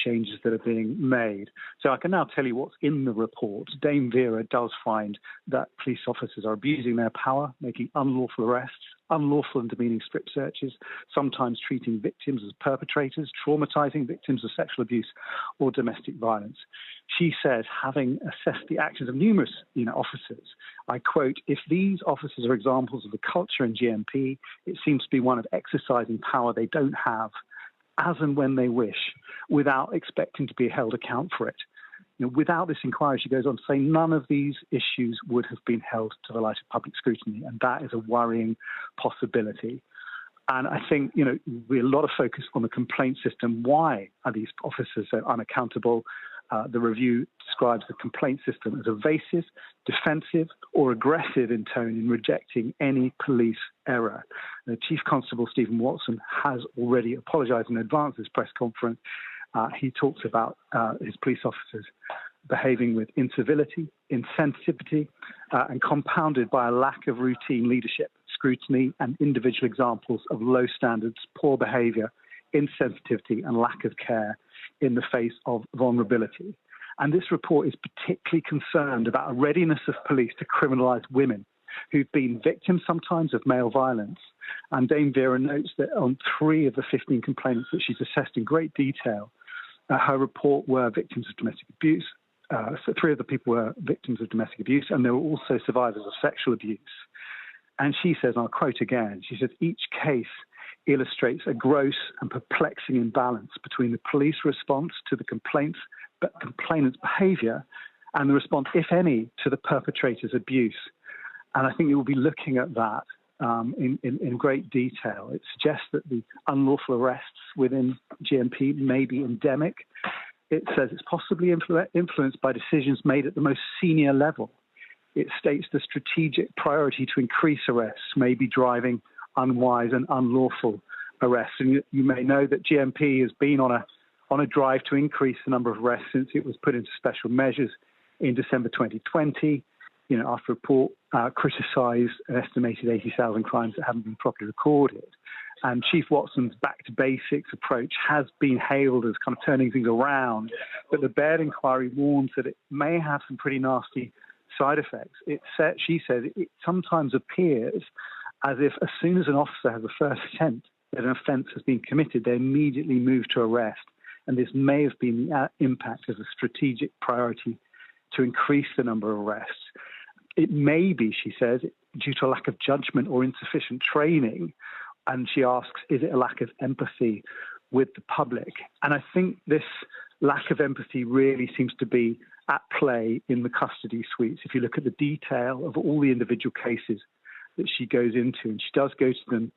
changes that are being made. So I can now tell you what's in the report. Dame Vera does find that police officers are abusing their power, making unlawful arrests, unlawful and demeaning strip searches, sometimes treating victims as perpetrators, traumatizing victims of sexual abuse or domestic violence. She says, having assessed the actions of numerous officers, I quote, "If these officers are examples of the culture in GMP, it seems to be one of exercising power they don't have, as and when they wish, without expecting to be held account for it. Without this inquiry," she goes on to say, "none of these issues would have been held to the light of public scrutiny," and that is a worrying possibility. And I think, we a lot of focus on the complaint system. Why are these officers so unaccountable? The review describes the complaint system as evasive, defensive, or aggressive in tone in rejecting any police error. The Chief Constable Stephen Watson has already apologised in advance of this press conference. He talks about his police officers behaving with incivility, insensitivity, and compounded by a lack of routine leadership, scrutiny, and individual examples of low standards, poor behaviour, insensitivity, and lack of care in the face of vulnerability. And this report is particularly concerned about a readiness of police to criminalise women who've been victims sometimes of male violence. And Dame Vera notes that on 3 of the 15 complainants that she's assessed in great detail, her report were victims of domestic abuse. So 3 of the people were victims of domestic abuse, and there were also survivors of sexual abuse. And she says, and I'll quote again, she says, "Each case illustrates a gross and perplexing imbalance between the police response to the complainant's behaviour and the response, if any, to the perpetrator's abuse." And I think you will be looking at that in great detail. It suggests that the unlawful arrests within GMP may be endemic. It says it's possibly influenced by decisions made at the most senior level. It states the strategic priority to increase arrests may be driving unwise and unlawful arrests. And you may know that GMP has been on a drive to increase the number of arrests since it was put into special measures in December 2020, after a report criticised an estimated 80,000 crimes that haven't been properly recorded. And Chief Watson's back to basics approach has been hailed as kind of turning things around, but the Baird inquiry warns that it may have some pretty nasty side effects. She says it sometimes appears as if as soon as an officer has the first attempt that an offence has been committed, they immediately move to arrest. And this may have been the impact of a strategic priority to increase the number of arrests. It may be, she says, due to a lack of judgment or insufficient training. And she asks, is it a lack of empathy with the public? And I think this lack of empathy really seems to be at play in the custody suites. If you look at the detail of all the individual cases that she goes into, and she does go to them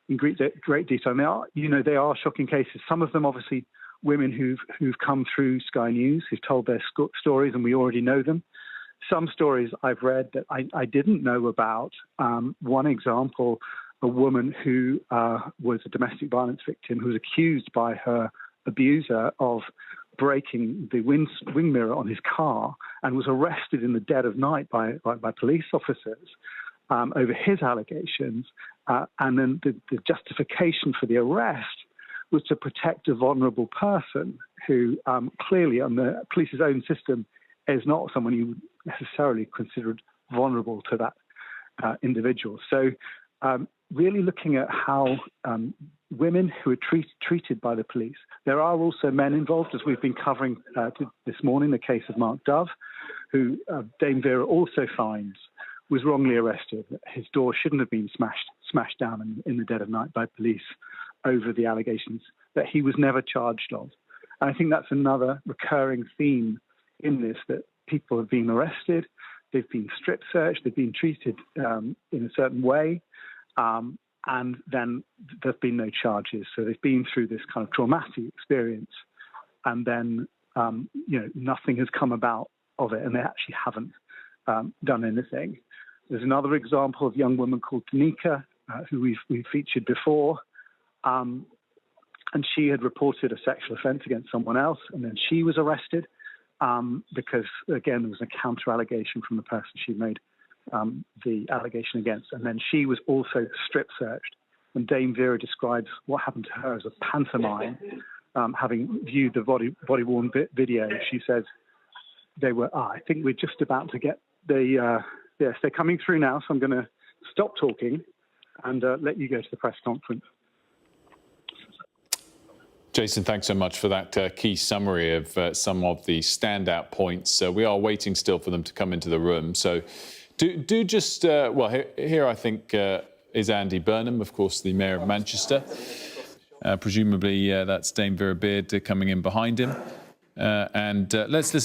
in great detail. And they are shocking cases. Some of them, obviously, women who've come through Sky News, who've told their stories, and we already know them. Some stories I've read that I didn't know about. One example, a woman who was a domestic violence victim who was accused by her abuser of breaking the wing mirror on his car and was arrested in the dead of night by police officers over his allegations. And then the justification for the arrest was to protect a vulnerable person who clearly on the police's own system is not someone you would necessarily considered vulnerable to that individual. So really looking at how women who are treated by the police. There are also men involved, as we've been covering this morning, the case of Mark Dove, who Dame Vera also finds was wrongly arrested. His door shouldn't have been smashed down in the dead of night by police over the allegations that he was never charged of. And I think that's another recurring theme in this, that people have been arrested, they've been strip searched, they've been treated in a certain way, and then there've been no charges. So they've been through this kind of traumatic experience, and then nothing has come about of it, and they actually haven't done anything. There's another example of a young woman called Danica, who we've featured before, and she had reported a sexual offence against someone else, and then she was arrested because, again, there was a counter-allegation from the person she made the allegation against, and then she was also strip-searched. And Dame Vera describes what happened to her as a pantomime having viewed the body-worn video, she said they were, I think we're just about to get yes, they're coming through now, so I'm going to stop talking and let you go to the press conference. Jason, thanks so much for that key summary of some of the standout points. We are waiting still for them to come into the room. So do just, well, here I think is Andy Burnham, of course, the Mayor of Manchester. Presumably that's Dame Vera Beard coming in behind him. And let's listen.